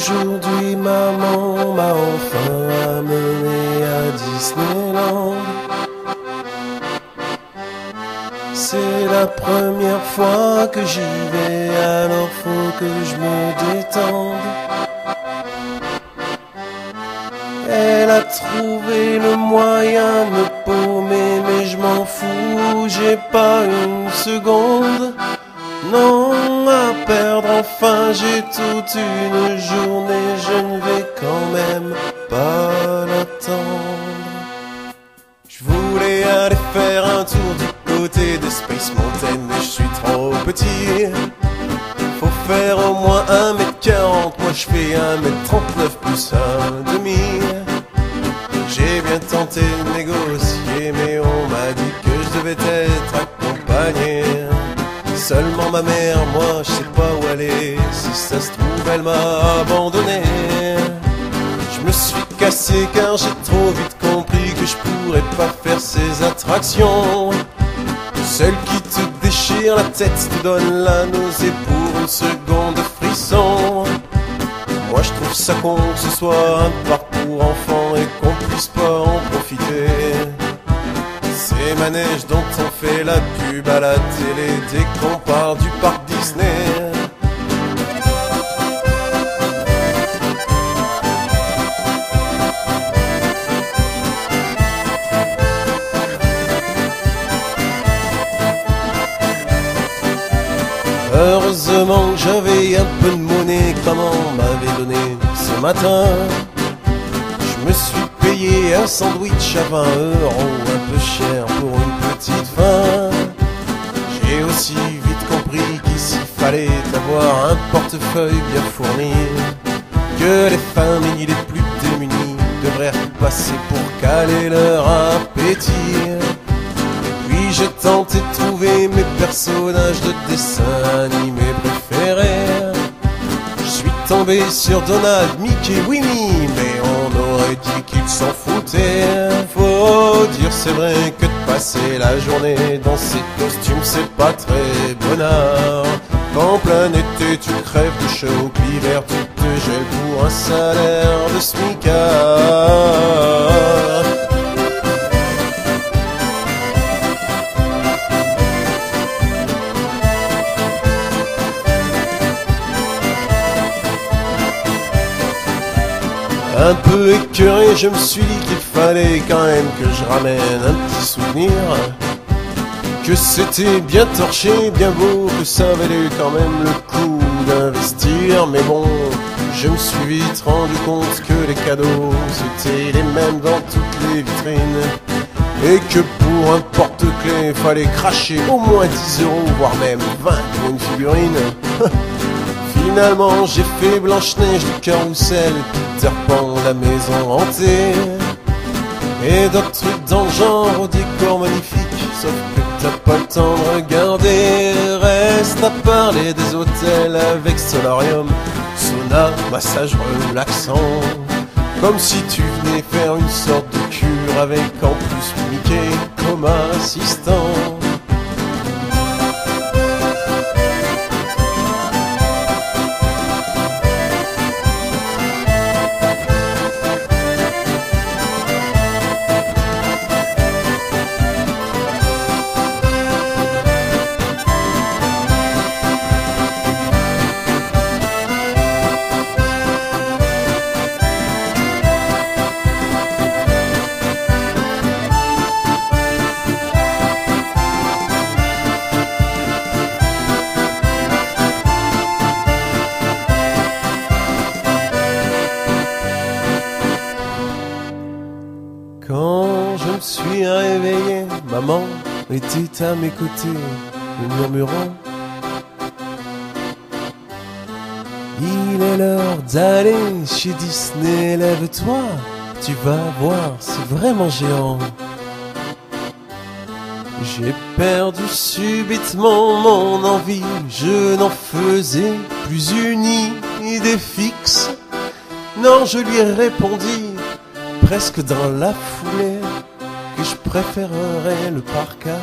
Aujourd'hui maman m'a enfin amené à Disneyland. C'est la première fois que j'y vais, alors faut que je me détende. Elle a trouvé le moyen de me paumer, mais je m'en fous, j'ai pas une seconde. Non, à perdre, enfin j'ai toute une journée, je ne vais quand même pas l'attendre. Je voulais aller faire un tour du côté de Space Mountain, mais je suis trop petit. Faut faire au moins 1m40, moi je fais 1m39 plus un demi. J'ai bien tenté de négocier, mais on m'a dit que je devais être accompagné. Seulement ma mère, moi je sais pas où aller, si ça se trouve elle m'a abandonné. Je me suis cassé car j'ai trop vite compris que je pourrais pas faire ces attractions. Celle qui te déchire la tête te donne la nausée pour une seconde de frisson. Moi je trouve ça con que ce soit un parcours enfant et qu'on puisse pas en profiter. Ces manèges dont on fait la pub à la télé dès qu'on parle du parc Disney. Heureusement que j'avais un peu de monnaie comme on m'avait donné ce matin. Je me suis payé un sandwich à 20 €, un peu cher pour une petite faim. J'ai aussi vite compris qu'ici fallait avoir un portefeuille bien fourni, que les familles les plus démunies devraient repasser pour caler leur appétit. Puis j'ai tenté de trouver mes personnages de dessins animés préférés. Je suis tombé sur Donald, Mickey, Winnie, mais on aurait dit qu'ils s'en foutaient. Faut dire c'est vrai que de passer la journée dans ces costumes c'est pas très bonheur. Qu'en plein été tu crèves de chaud, l'hiver tu te gèles pour un salaire de smicard. Un peu écœuré, je me suis dit qu'il fallait quand même que je ramène un petit souvenir. Que c'était bien torché, bien beau, que ça valait quand même le coup d'investir. Mais bon, je me suis vite rendu compte que les cadeaux, c'était les mêmes dans toutes les vitrines. Et que pour un porte-clés, fallait cracher au moins 10 €, voire même 20 pour une figurine. Finalement j'ai fait Blanche-Neige, du Carrousel, Peter Pan, la maison hantée, et d'autres trucs dans le genre au décor magnifique. Sauf que t'as pas le temps de regarder, reste à parler des hôtels avec solarium, sauna, massage relaxant. Comme si tu venais faire une sorte de cure avec en plus Mickey comme assistant. Quand je me suis réveillé, maman était à mes côtés, me murmurant: il est l'heure d'aller chez Disney, lève-toi, tu vas voir, c'est vraiment géant. J'ai perdu subitement mon envie, je n'en faisais plus une idée fixe. Non, je lui ai répondu, presque dans la foulée, que je préférerais le parc à